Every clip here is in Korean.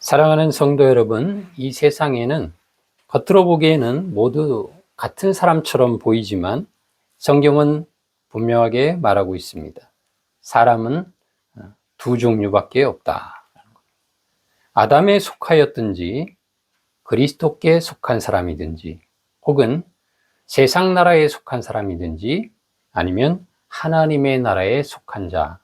사랑하는 성도 여러분, 이 세상에는 겉으로 보기에는 모두 같은 사람처럼 보이지만 성경은 분명하게 말하고 있습니다. 사람은 두 종류밖에 없다. 아담에 속하였든지 그리스도께 속한 사람이든지 혹은 세상 나라에 속한 사람이든지 아니면 하나님의 나라에 속한 자,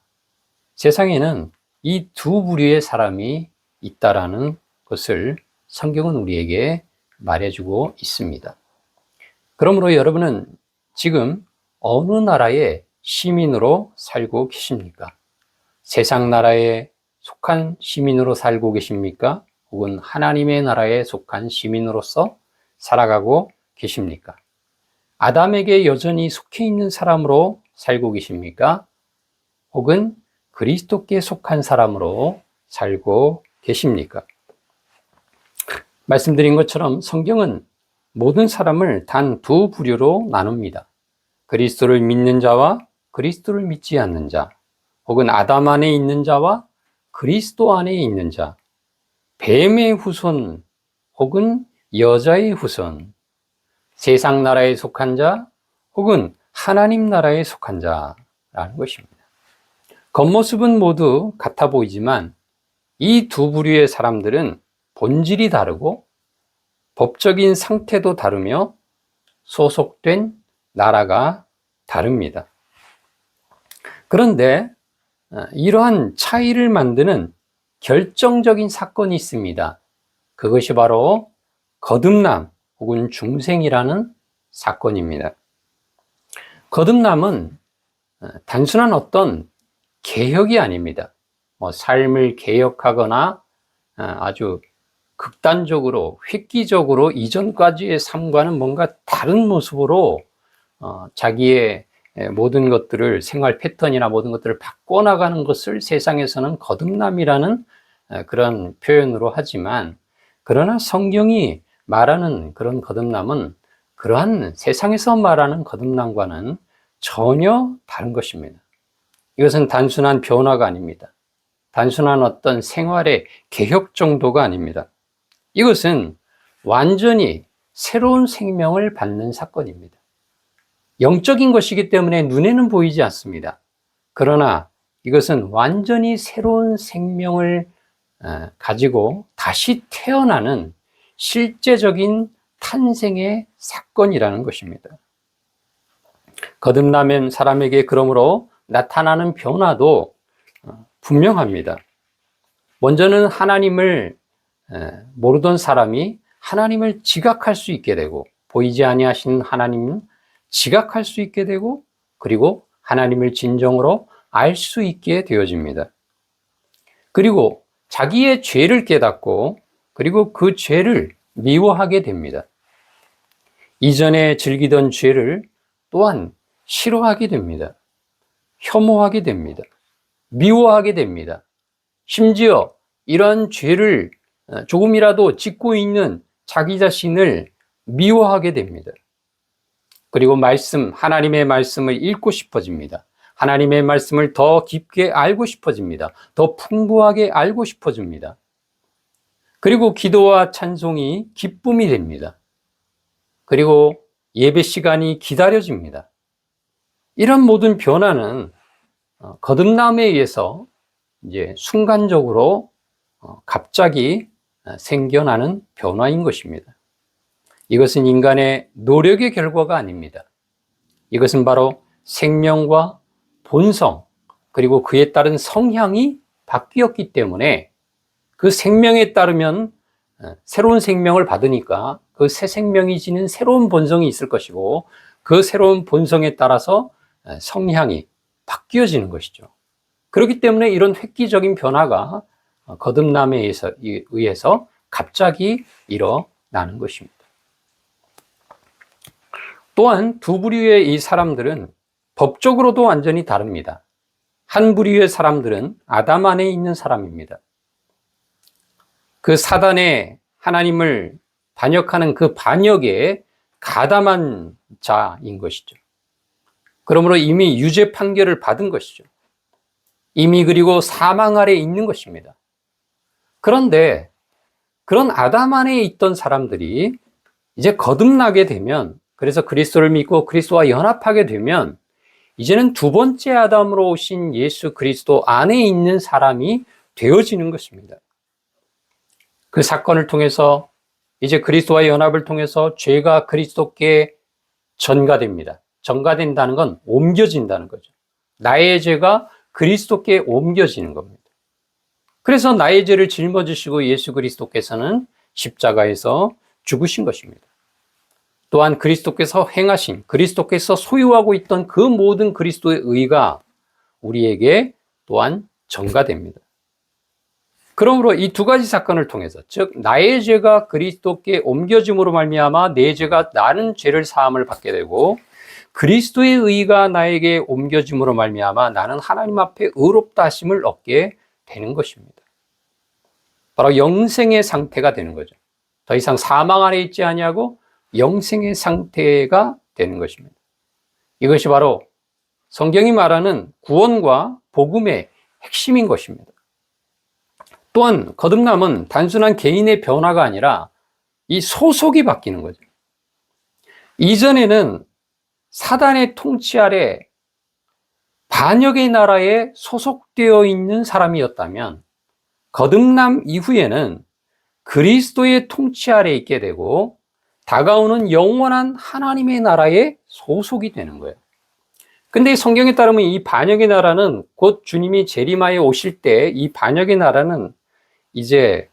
세상에는 이 두 부류의 사람이 있다라는 것을 성경은 우리에게 말해주고 있습니다. 그러므로 여러분은 지금 어느 나라의 시민으로 살고 계십니까? 세상 나라에 속한 시민으로 살고 계십니까? 혹은 하나님의 나라에 속한 시민으로서 살아가고 계십니까? 아담에게 여전히 속해 있는 사람으로 살고 계십니까? 혹은 그리스도께 속한 사람으로 살고 계십니까? 말씀드린 것처럼 성경은 모든 사람을 단 두 부류로 나눕니다. 그리스도를 믿는 자와 그리스도를 믿지 않는 자, 혹은 아담 안에 있는 자와 그리스도 안에 있는 자, 뱀의 후손 혹은 여자의 후손, 세상 나라에 속한 자 혹은 하나님 나라에 속한 자라는 것입니다. 겉모습은 모두 같아 보이지만 이 두 부류의 사람들은 본질이 다르고 법적인 상태도 다르며 소속된 나라가 다릅니다. 그런데 이러한 차이를 만드는 결정적인 사건이 있습니다. 그것이 바로 거듭남 혹은 중생이라는 사건입니다. 거듭남은 단순한 어떤 개혁이 아닙니다. 삶을 개혁하거나 아주 극단적으로 획기적으로 이전까지의 삶과는 뭔가 다른 모습으로 자기의 모든 것들을 생활 패턴이나 모든 것들을 바꿔나가는 것을 세상에서는 거듭남이라는 그런 표현으로 하지만, 그러나 성경이 말하는 그런 거듭남은 그러한 세상에서 말하는 거듭남과는 전혀 다른 것입니다. 이것은 단순한 변화가 아닙니다. 단순한 어떤 생활의 개혁 정도가 아닙니다. 이것은 완전히 새로운 생명을 받는 사건입니다. 영적인 것이기 때문에 눈에는 보이지 않습니다. 그러나 이것은 완전히 새로운 생명을 가지고 다시 태어나는 실제적인 탄생의 사건이라는 것입니다. 거듭나면 사람에게 그러므로 나타나는 변화도 분명합니다. 먼저는 하나님을 모르던 사람이 하나님을 지각할 수 있게 되고, 보이지 아니하신 하나님은 지각할 수 있게 되고, 그리고 하나님을 진정으로 알 수 있게 되어집니다. 그리고 자기의 죄를 깨닫고, 그리고 그 죄를 미워하게 됩니다. 이전에 즐기던 죄를 또한 싫어하게 됩니다. 혐오하게 됩니다. 미워하게 됩니다. 심지어 이런 죄를 조금이라도 짓고 있는 자기 자신을 미워하게 됩니다. 그리고 하나님의 말씀을 읽고 싶어집니다. 하나님의 말씀을 더 깊게 알고 싶어집니다. 더 풍부하게 알고 싶어집니다. 그리고 기도와 찬송이 기쁨이 됩니다. 그리고 예배 시간이 기다려집니다. 이런 모든 변화는 거듭남에 의해서 이제 순간적으로 갑자기 생겨나는 변화인 것입니다. 이것은 인간의 노력의 결과가 아닙니다. 이것은 바로 생명과 본성, 그리고 그에 따른 성향이 바뀌었기 때문에, 그 생명에 따르면 새로운 생명을 받으니까 그 새 생명이 지닌 새로운 본성이 있을 것이고, 그 새로운 본성에 따라서 성향이 바뀌어지는 것이죠. 그렇기 때문에 이런 획기적인 변화가 거듭남에 의해서 갑자기 일어나는 것입니다. 또한 두 부류의 이 사람들은 법적으로도 완전히 다릅니다. 한 부류의 사람들은 아담 안에 있는 사람입니다. 그 사단의 하나님을 반역하는 그 반역에 가담한 자인 것이죠. 그러므로 이미 유죄 판결을 받은 것이죠. 이미 그리고 사망 아래 있는 것입니다. 그런데 그런 아담 안에 있던 사람들이 이제 거듭나게 되면, 그래서 그리스도를 믿고 그리스도와 연합하게 되면 이제는 두 번째 아담으로 오신 예수 그리스도 안에 있는 사람이 되어지는 것입니다. 그 사건을 통해서 이제 그리스도와 연합을 통해서 죄가 그리스도께 전가됩니다. 전가된다는 건 옮겨진다는 거죠. 나의 죄가 그리스도께 옮겨지는 겁니다. 그래서 나의 죄를 짊어지시고 예수 그리스도께서는 십자가에서 죽으신 것입니다. 또한 그리스도께서 행하신, 그리스도께서 소유하고 있던 그 모든 그리스도의 의가 우리에게 또한 전가됩니다. 그러므로 이 두 가지 사건을 통해서, 즉 나의 죄가 그리스도께 옮겨짐으로 말미암아 내 죄가 나는 죄를 사함을 받게 되고, 그리스도의 의가 나에게 옮겨짐으로 말미암아 나는 하나님 앞에 의롭다 하심을 얻게 되는 것입니다. 바로 영생의 상태가 되는 거죠. 더 이상 사망 안에 있지 아니하고 영생의 상태가 되는 것입니다. 이것이 바로 성경이 말하는 구원과 복음의 핵심인 것입니다. 또한 거듭남은 단순한 개인의 변화가 아니라 이 소속이 바뀌는 거죠. 이전에는 사단의 통치 아래 반역의 나라에 소속되어 있는 사람이었다면, 거듭남 이후에는 그리스도의 통치 아래 있게 되고 다가오는 영원한 하나님의 나라에 소속이 되는 거예요. 근데 성경에 따르면 이 반역의 나라는 곧 주님이 재림하여 오실 때 이 반역의 나라는 이제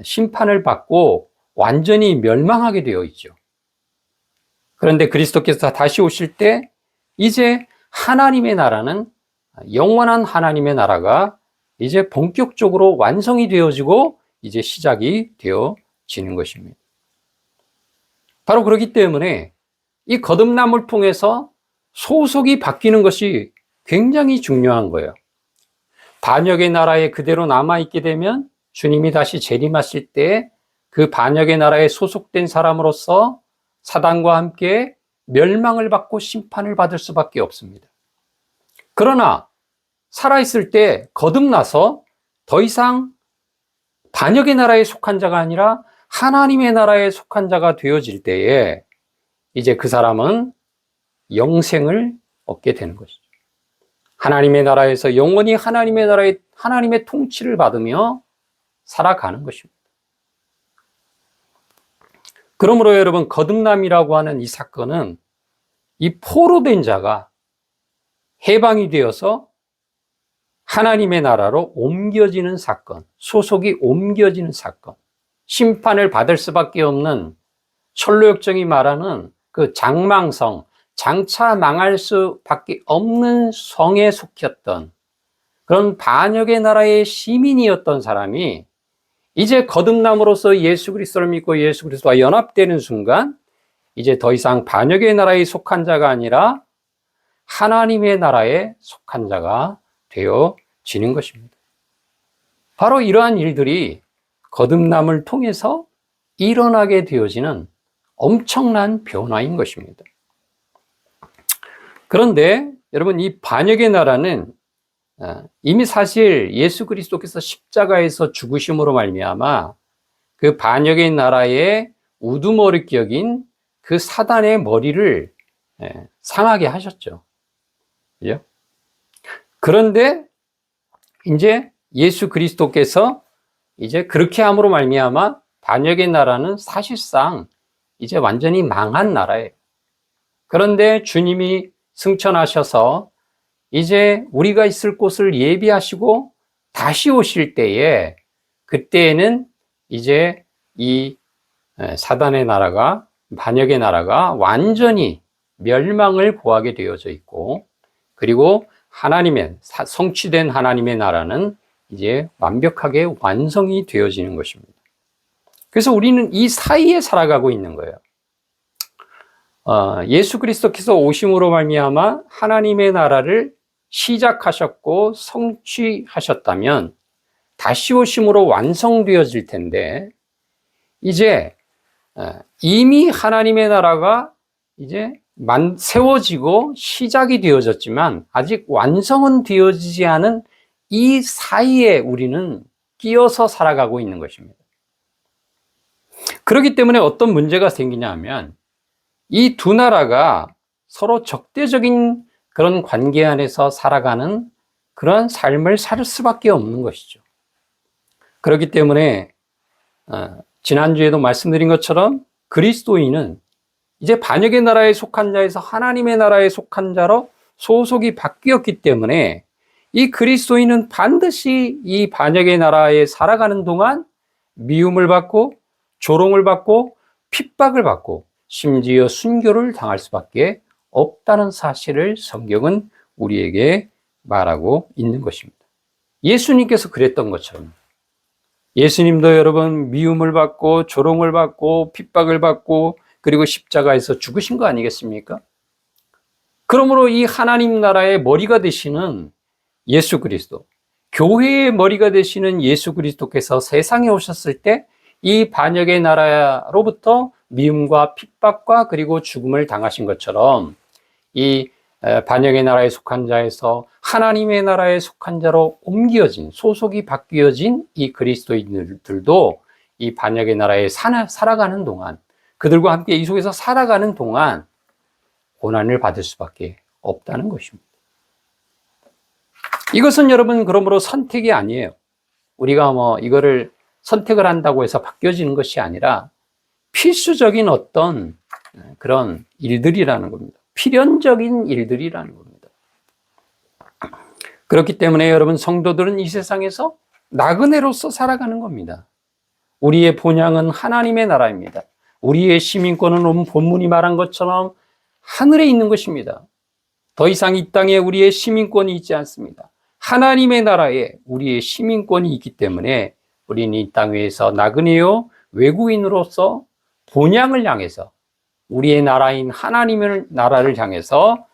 심판을 받고 완전히 멸망하게 되어 있죠. 그런데 그리스도께서 다시 오실 때 이제 하나님의 나라는, 영원한 하나님의 나라가 이제 본격적으로 완성이 되어지고 이제 시작이 되어지는 것입니다. 바로 그렇기 때문에 이 거듭남을 통해서 소속이 바뀌는 것이 굉장히 중요한 거예요. 반역의 나라에 그대로 남아있게 되면 주님이 다시 재림하실 때 그 반역의 나라에 소속된 사람으로서 사단과 함께 멸망을 받고 심판을 받을 수밖에 없습니다. 그러나 살아있을 때 거듭나서 더 이상 반역의 나라에 속한 자가 아니라 하나님의 나라에 속한 자가 되어질 때에 이제 그 사람은 영생을 얻게 되는 것이죠. 하나님의 나라에서 영원히 하나님의 나라의 하나님의 통치를 받으며 살아가는 것입니다. 그러므로 여러분, 거듭남이라고 하는 이 사건은 이 포로된 자가 해방이 되어서 하나님의 나라로 옮겨지는 사건, 소속이 옮겨지는 사건, 심판을 받을 수밖에 없는 철로역정이 말하는 그 장망성, 장차 망할 수밖에 없는 성에 속했던 그런 반역의 나라의 시민이었던 사람이 이제 거듭남으로써 예수 그리스도를 믿고 예수 그리스도와 연합되는 순간 이제 더 이상 반역의 나라에 속한 자가 아니라 하나님의 나라에 속한 자가 되어지는 것입니다. 바로 이러한 일들이 거듭남을 통해서 일어나게 되어지는 엄청난 변화인 것입니다. 그런데 여러분, 이 반역의 나라는 이미 사실 예수 그리스도께서 십자가에서 죽으심으로 말미암아 그 반역의 나라의 우두머리격인 그 사단의 머리를 상하게 하셨죠. 그죠? 그런데 이제 예수 그리스도께서 이제 그렇게 함으로 말미암아 반역의 나라는 사실상 이제 완전히 망한 나라예요. 그런데 주님이 승천하셔서 이제 우리가 있을 곳을 예비하시고 다시 오실 때에, 그때에는 이제 이 사단의 나라가, 반역의 나라가 완전히 멸망을 보하게 되어져 있고, 그리고 하나님의 성취된 하나님의 나라는 이제 완벽하게 완성이 되어지는 것입니다. 그래서 우리는 이 사이에 살아가고 있는 거예요. 예수 그리스도께서 오심으로 말미암아 하나님의 나라를 시작하셨고 성취하셨다면 다시 오심으로 완성되어질 텐데, 이제 이미 하나님의 나라가 이제 세워지고 시작이 되어졌지만 아직 완성은 되어지지 않은 이 사이에 우리는 끼어서 살아가고 있는 것입니다. 그렇기 때문에 어떤 문제가 생기냐 하면 이 두 나라가 서로 적대적인 그런 관계 안에서 살아가는 그런 삶을 살 수밖에 없는 것이죠. 그렇기 때문에 지난주에도 말씀드린 것처럼 그리스도인은 이제 반역의 나라에 속한 자에서 하나님의 나라에 속한 자로 소속이 바뀌었기 때문에 이 그리스도인은 반드시 이 반역의 나라에 살아가는 동안 미움을 받고 조롱을 받고 핍박을 받고 심지어 순교를 당할 수밖에 없다는 사실을 성경은 우리에게 말하고 있는 것입니다. 예수님께서 그랬던 것처럼 예수님도 여러분 미움을 받고 조롱을 받고 핍박을 받고 그리고 십자가에서 죽으신 거 아니겠습니까? 그러므로 이 하나님 나라의 머리가 되시는 예수 그리스도, 교회의 머리가 되시는 예수 그리스도께서 세상에 오셨을 때 이 반역의 나라로부터 미움과 핍박과 그리고 죽음을 당하신 것처럼 이 반역의 나라에 속한 자에서 하나님의 나라에 속한 자로 옮겨진, 소속이 바뀌어진 이 그리스도인들도 이 반역의 나라에 살아가는 동안, 그들과 함께 이 속에서 살아가는 동안 고난을 받을 수밖에 없다는 것입니다. 이것은 여러분 그러므로 선택이 아니에요. 우리가 이거를 선택을 한다고 해서 바뀌어지는 것이 아니라 필수적인 어떤 그런 일들이라는 겁니다. 필연적인 일들이라는 겁니다. 그렇기 때문에 여러분 성도들은 이 세상에서 나그네로서 살아가는 겁니다. 우리의 본향은 하나님의 나라입니다. 우리의 시민권은 오늘 본문이 말한 것처럼 하늘에 있는 것입니다. 더 이상 이 땅에 우리의 시민권이 있지 않습니다. 하나님의 나라에 우리의 시민권이 있기 때문에 우리는 이 땅 위에서 나그네요 외국인으로서 본향을 향해서 우리의 나라인 하나님의 나라를 향해서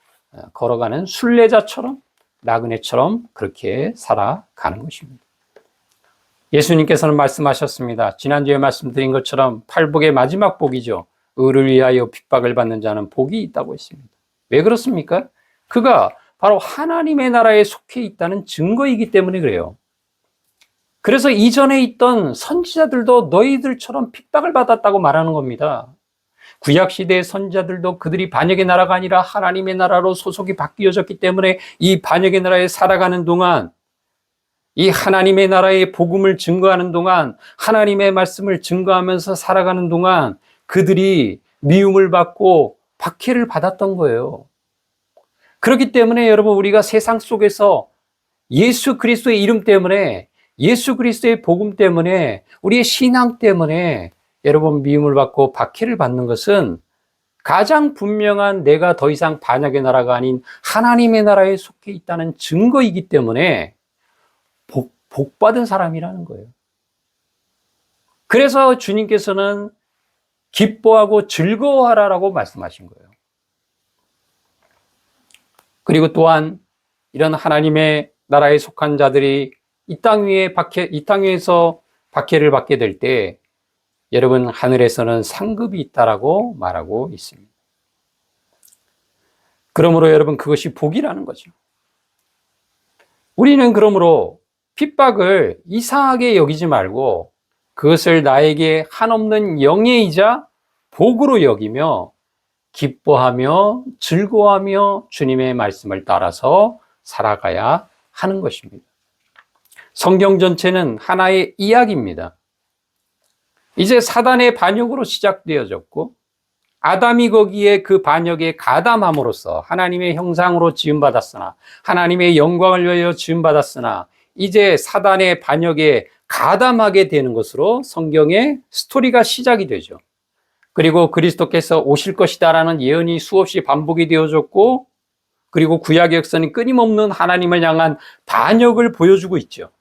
걸어가는 순례자처럼 나그네처럼 그렇게 살아가는 것입니다. 예수님께서는 말씀하셨습니다. 지난주에 말씀드린 것처럼 팔복의 마지막 복이죠. 의를 위하여 핍박을 받는 자는 복이 있다고 했습니다. 왜 그렇습니까? 그가 바로 하나님의 나라에 속해 있다는 증거이기 때문에 그래요. 그래서 이전에 있던 선지자들도 너희들처럼 핍박을 받았다고 말하는 겁니다. 구약시대의 선지자들도 그들이 반역의 나라가 아니라 하나님의 나라로 소속이 바뀌어졌기 때문에 이 반역의 나라에 살아가는 동안 이 하나님의 나라의 복음을 증거하는 동안 하나님의 말씀을 증거하면서 살아가는 동안 그들이 미움을 받고 박해를 받았던 거예요. 그렇기 때문에 여러분 우리가 세상 속에서 예수 그리스도의 이름 때문에 예수 그리스도의 복음 때문에 우리의 신앙 때문에 여러분 미움을 받고 박해를 받는 것은 가장 분명한 내가 더 이상 반역의 나라가 아닌 하나님의 나라에 속해 있다는 증거이기 때문에 복받은 사람이라는 거예요. 그래서 주님께서는 기뻐하고 즐거워하라라고 말씀하신 거예요. 그리고 또한 이런 하나님의 나라에 속한 자들이 이 땅 위에서 박해를 받게 될 때 여러분 하늘에서는 상급이 있다라고 말하고 있습니다. 그러므로 여러분 그것이 복이라는 거죠. 우리는 그러므로 핍박을 이상하게 여기지 말고 그것을 나에게 한없는 영예이자 복으로 여기며 기뻐하며 즐거워하며 주님의 말씀을 따라서 살아가야 하는 것입니다. 성경 전체는 하나의 이야기입니다. 이제 사단의 반역으로 시작되어졌고 아담이 거기에 그 반역에 가담함으로써 하나님의 형상으로 지음받았으나 하나님의 영광을 위하여 지음받았으나 이제 사단의 반역에 가담하게 되는 것으로 성경의 스토리가 시작이 되죠. 그리고 그리스도께서 오실 것이다라는 예언이 수없이 반복이 되어졌고 그리고 구약의 역사는 끊임없는 하나님을 향한 반역을 보여주고 있죠.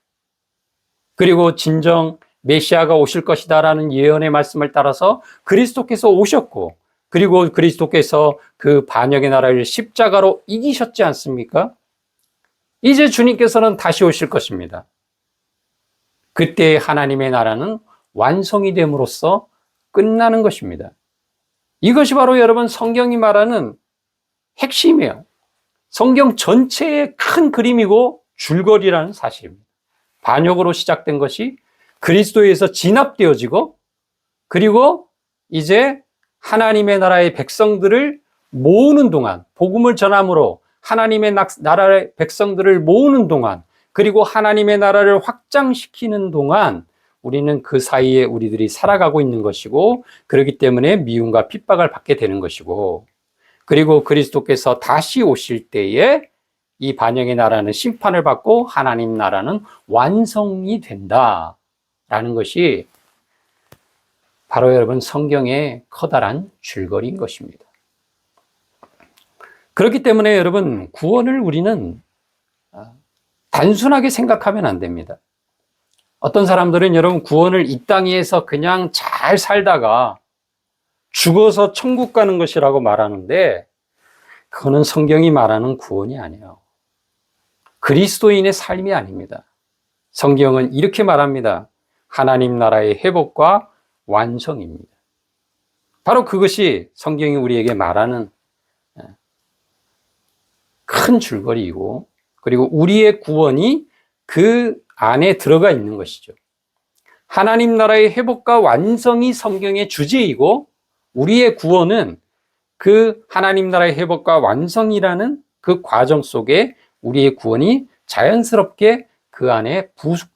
그리고 진정 메시아가 오실 것이다라는 예언의 말씀을 따라서 그리스도께서 오셨고 그리고 그리스도께서 그 반역의 나라를 십자가로 이기셨지 않습니까? 이제 주님께서는 다시 오실 것입니다. 그때 하나님의 나라는 완성이 됨으로써 끝나는 것입니다. 이것이 바로 여러분 성경이 말하는 핵심이에요. 성경 전체의 큰 그림이고 줄거리라는 사실입니다. 반역으로 시작된 것이 그리스도에서 진압되어지고 그리고 이제 하나님의 나라의 백성들을 모으는 동안, 복음을 전함으로 하나님의 나라의 백성들을 모으는 동안, 그리고 하나님의 나라를 확장시키는 동안 우리는 그 사이에 우리들이 살아가고 있는 것이고, 그렇기 때문에 미움과 핍박을 받게 되는 것이고, 그리고 그리스도께서 다시 오실 때에 이 반영의 나라는 심판을 받고 하나님 나라는 완성이 된다라는 것이 바로 여러분 성경의 커다란 줄거리인 것입니다. 그렇기 때문에 여러분, 구원을 우리는 단순하게 생각하면 안 됩니다. 어떤 사람들은 여러분 구원을 이 땅에서 그냥 잘 살다가 죽어서 천국 가는 것이라고 말하는데, 그거는 성경이 말하는 구원이 아니에요. 그리스도인의 삶이 아닙니다. 성경은 이렇게 말합니다. 하나님 나라의 회복과 완성입니다. 바로 그것이 성경이 우리에게 말하는 큰 줄거리이고, 그리고 우리의 구원이 그 안에 들어가 있는 것이죠. 하나님 나라의 회복과 완성이 성경의 주제이고, 우리의 구원은 그 하나님 나라의 회복과 완성이라는 그 과정 속에 우리의 구원이 자연스럽게 그 안에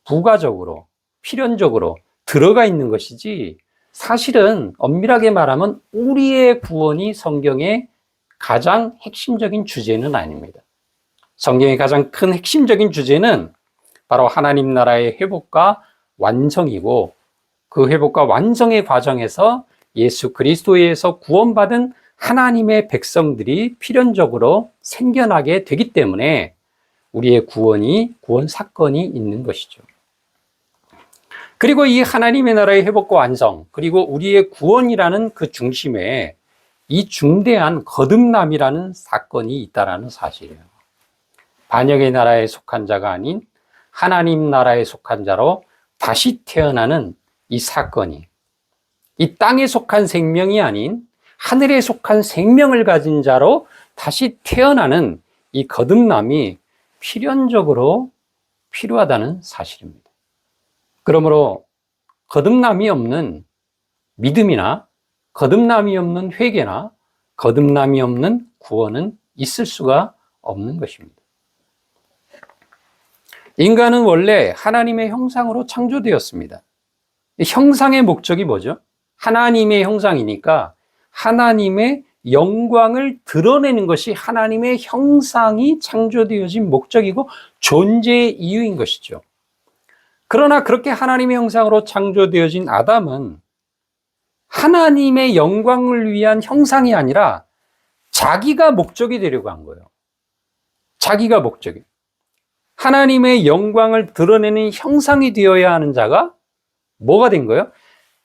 부가적으로, 필연적으로 들어가 있는 것이지, 사실은 엄밀하게 말하면 우리의 구원이 성경의 가장 핵심적인 주제는 아닙니다. 성경의 가장 큰 핵심적인 주제는 바로 하나님 나라의 회복과 완성이고, 그 회복과 완성의 과정에서 예수 그리스도에 의해서 구원받은 하나님의 백성들이 필연적으로 생겨나게 되기 때문에 우리의 구원 사건이 있는 것이죠. 그리고 이 하나님의 나라의 회복과 완성, 그리고 우리의 구원이라는 그 중심에 이 중대한 거듭남이라는 사건이 있다는 사실이에요. 반역의 나라에 속한 자가 아닌 하나님 나라에 속한 자로 다시 태어나는 이 사건이, 이 땅에 속한 생명이 아닌 하늘에 속한 생명을 가진 자로 다시 태어나는 이 거듭남이 필연적으로 필요하다는 사실입니다. 그러므로 거듭남이 없는 믿음이나 거듭남이 없는 회개나 거듭남이 없는 구원은 있을 수가 없는 것입니다. 인간은 원래 하나님의 형상으로 창조되었습니다. 형상의 목적이 뭐죠? 하나님의 형상이니까 하나님의 영광을 드러내는 것이 하나님의 형상이 창조되어진 목적이고 존재의 이유인 것이죠. 그러나 그렇게 하나님의 형상으로 창조되어진 아담은 하나님의 영광을 위한 형상이 아니라 자기가 목적이 되려고 한 거예요. 자기가 목적이. 하나님의 영광을 드러내는 형상이 되어야 하는 자가 뭐가 된 거예요?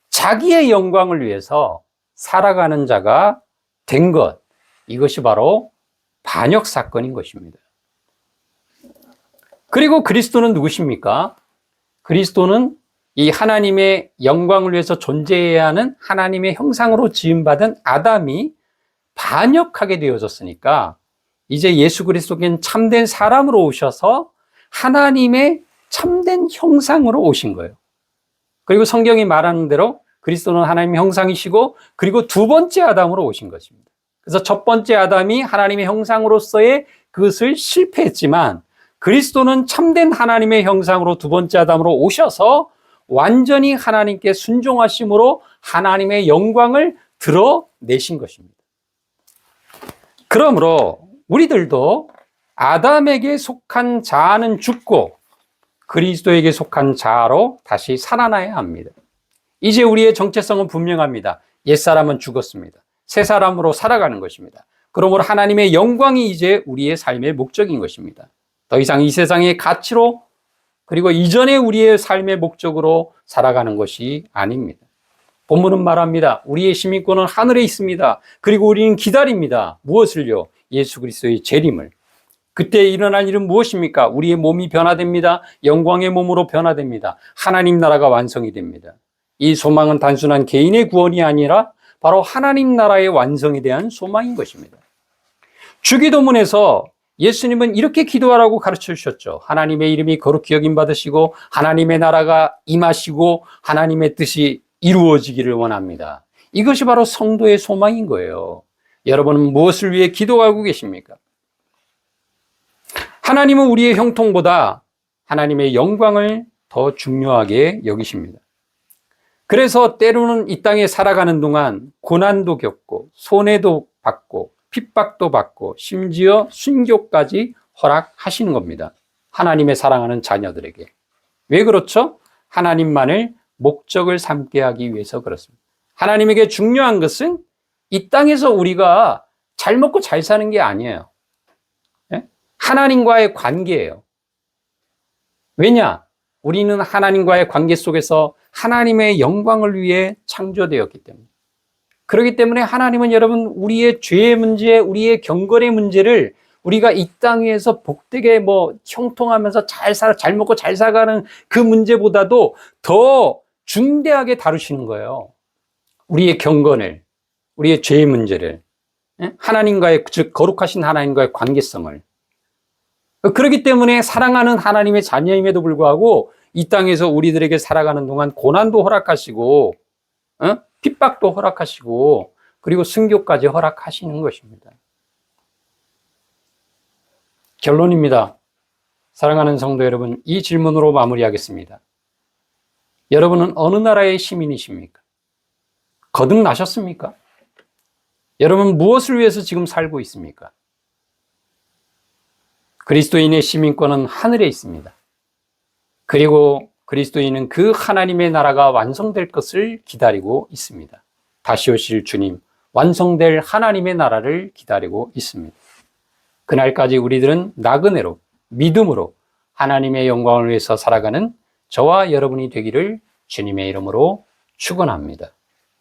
자기의 영광을 위해서 살아가는 자가 된 것. 이것이 바로 반역 사건인 것입니다. 그리고 그리스도는 누구십니까? 그리스도는 이 하나님의 영광을 위해서 존재해야 하는 하나님의 형상으로 지음받은 아담이 반역하게 되어졌으니까 이제 예수 그리스도는 참된 사람으로 오셔서 하나님의 참된 형상으로 오신 거예요. 그리고 성경이 말하는 대로 그리스도는 하나님의 형상이시고, 그리고 두 번째 아담으로 오신 것입니다. 그래서 첫 번째 아담이 하나님의 형상으로서의 그것을 실패했지만, 그리스도는 참된 하나님의 형상으로 두 번째 아담으로 오셔서 완전히 하나님께 순종하심으로 하나님의 영광을 드러내신 것입니다. 그러므로 우리들도 아담에게 속한 자아는 죽고 그리스도에게 속한 자아로 다시 살아나야 합니다. 이제 우리의 정체성은 분명합니다. 옛사람은 죽었습니다. 새 사람으로 살아가는 것입니다. 그러므로 하나님의 영광이 이제 우리의 삶의 목적인 것입니다. 더 이상 이 세상의 가치로, 그리고 이전에 우리의 삶의 목적으로 살아가는 것이 아닙니다. 본문은 말합니다. 우리의 시민권은 하늘에 있습니다. 그리고 우리는 기다립니다. 무엇을요? 예수 그리스도의 재림을. 그때 일어날 일은 무엇입니까? 우리의 몸이 변화됩니다. 영광의 몸으로 변화됩니다. 하나님 나라가 완성이 됩니다. 이 소망은 단순한 개인의 구원이 아니라 바로 하나님 나라의 완성에 대한 소망인 것입니다. 주기도문에서 예수님은 이렇게 기도하라고 가르쳐 주셨죠. 하나님의 이름이 거룩히 여김 받으시고 하나님의 나라가 임하시고 하나님의 뜻이 이루어지기를 원합니다. 이것이 바로 성도의 소망인 거예요. 여러분은 무엇을 위해 기도하고 계십니까? 하나님은 우리의 형통보다 하나님의 영광을 더 중요하게 여기십니다. 그래서 때로는 이 땅에 살아가는 동안 고난도 겪고 손해도 받고 핍박도 받고 심지어 순교까지 허락하시는 겁니다. 하나님의 사랑하는 자녀들에게. 왜 그렇죠? 하나님만을 목적을 삼게 하기 위해서 그렇습니다. 하나님에게 중요한 것은 이 땅에서 우리가 잘 먹고 잘 사는 게 아니에요. 하나님과의 관계예요. 왜냐? 우리는 하나님과의 관계 속에서 하나님의 영광을 위해 창조되었기 때문에. 그렇기 때문에 하나님은 여러분 우리의 죄의 문제, 우리의 경건의 문제를 우리가 이 땅에서 복되게 형통하면서 잘 먹고 잘 살아가는 그 문제보다도 더 중대하게 다루시는 거예요. 우리의 경건을, 우리의 죄의 문제를, 하나님과의, 즉 거룩하신 하나님과의 관계성을. 그렇기 때문에 사랑하는 하나님의 자녀임에도 불구하고 이 땅에서 우리들에게 살아가는 동안 고난도 허락하시고 핍박도 허락하시고 그리고 순교까지 허락하시는 것입니다. 결론입니다. 사랑하는 성도 여러분, 이 질문으로 마무리하겠습니다. 여러분은 어느 나라의 시민이십니까? 거듭나셨습니까? 여러분 무엇을 위해서 지금 살고 있습니까? 그리스도인의 시민권은 하늘에 있습니다. 그리고 그리스도인은 그 하나님의 나라가 완성될 것을 기다리고 있습니다. 다시 오실 주님, 완성될 하나님의 나라를 기다리고 있습니다. 그날까지 우리들은 나그네로, 믿음으로 하나님의 영광을 위해서 살아가는 저와 여러분이 되기를 주님의 이름으로 축원합니다.